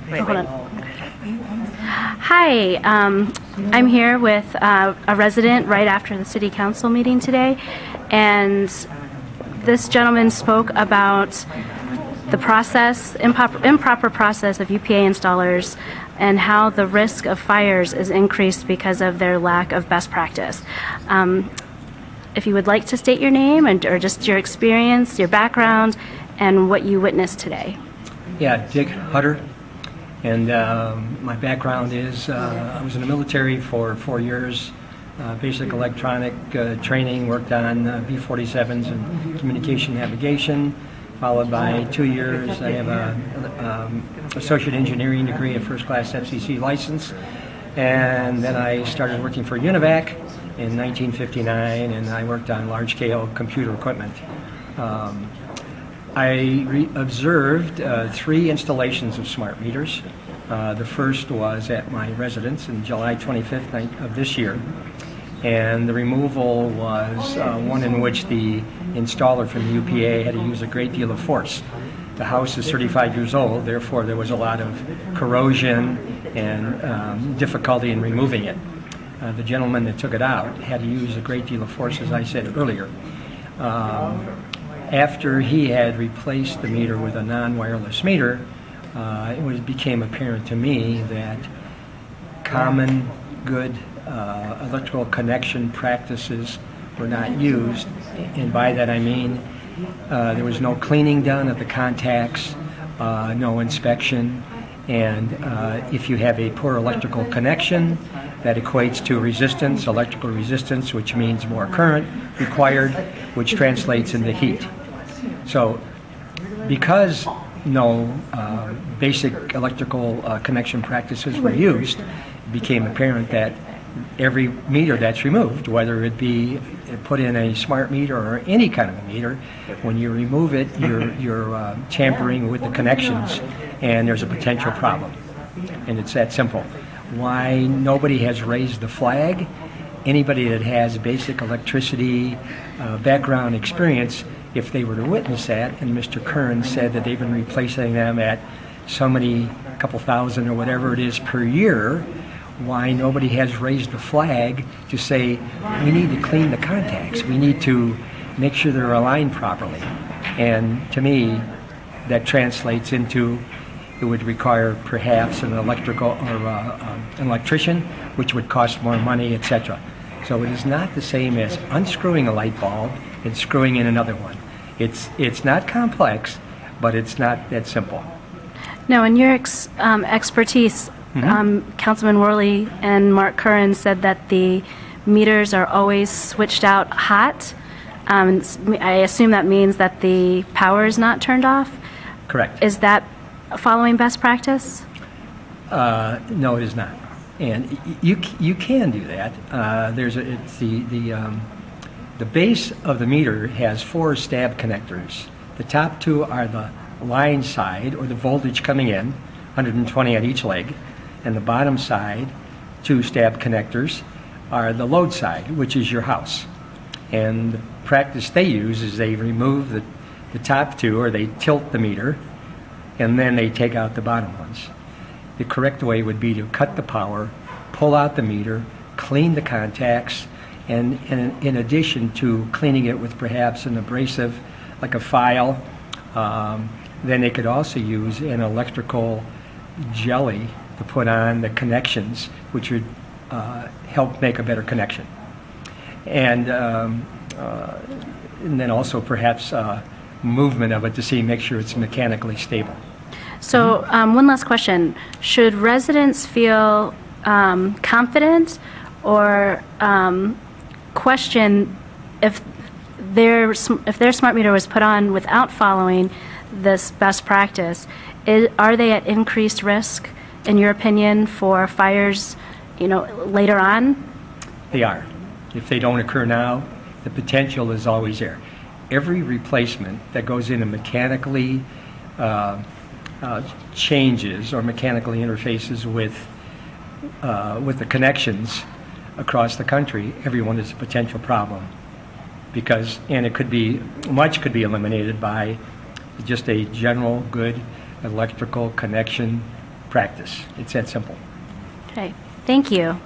Hold on. Hi, I'm here with a resident right after the city council meeting today, and this gentleman spoke about the process, improper process of UPA installers, and how the risk of fires is increased because of their lack of best practice. If you would like to state your name or just your experience, your background, and what you witnessed today. Yeah, Dick Hutter, and my background is I was in the military for 4 years, basic electronic training, worked on B-47s and communication navigation, followed by 2 years. I have a associate engineering degree, a first-class FCC license, and then I started working for UNIVAC in 1959, and I worked on large-scale computer equipment. I observed 3 installations of smart meters. The first was at my residence in July 25th of this year, and the removal was one in which the installer from the UPA had to use a great deal of force. The house is 35 years old, therefore there was a lot of corrosion and difficulty in removing it. The gentleman that took it out had to use a great deal of force, as I said earlier. After he had replaced the meter with a non-wireless meter, it became apparent to me that common good electrical connection practices were not used, and by that I mean there was no cleaning done of the contacts, no inspection, and if you have a poor electrical connection, that equates to resistance, electrical resistance, which means more current required, which translates into heat. So because no basic electrical connection practices were used, it became apparent that every meter that's removed, whether it be put in a smart meter or any kind of a meter, when you remove it, you're tampering with the connections, and there's a potential problem. And it's that simple. Why nobody has raised the flag? Anybody that has basic electricity background experience, if they were to witness that, and Mr. Kern said that they've been replacing them at so many, couple thousand or whatever it is per year, why nobody has raised the flag to say, we need to clean the contacts, we need to make sure they're aligned properly. And to me, that translates into it would require perhaps an electrical or an electrician, which would cost more money, etc. So it is not the same as unscrewing a light bulb and screwing in another one. It's not complex, but it's not that simple. Now, in your expertise, Councilman Worley and Mark Curran said that the meters are always switched out hot. I assume that means that the power is not turned off? Correct. Is that following best practice? No, it is not. And you can do that. The base of the meter has 4 stab connectors. The top 2 are the line side, or the voltage coming in, 120 at each leg, and the bottom side, 2 stab connectors, are the load side, which is your house. And the practice they use is they remove the top 2, or they tilt the meter, and then they take out the bottom ones. The correct way would be to cut the power, pull out the meter, clean the contacts, and in addition to cleaning it with perhaps an abrasive, like a file, then they could also use an electrical jelly to put on the connections, which would help make a better connection. And then also perhaps movement of it to make sure it's mechanically stable. So one last question. Should residents feel confident or question if their smart meter was put on without following this best practice? Are they at increased risk, in your opinion, for fires, later on? They are. If they don't occur now, the potential is always there. Every replacement that goes in and mechanically changes or mechanically interfaces with the connections across the country, everyone is a potential problem, and much could be eliminated by just a general good electrical connection practice. It's that simple. Okay, thank you.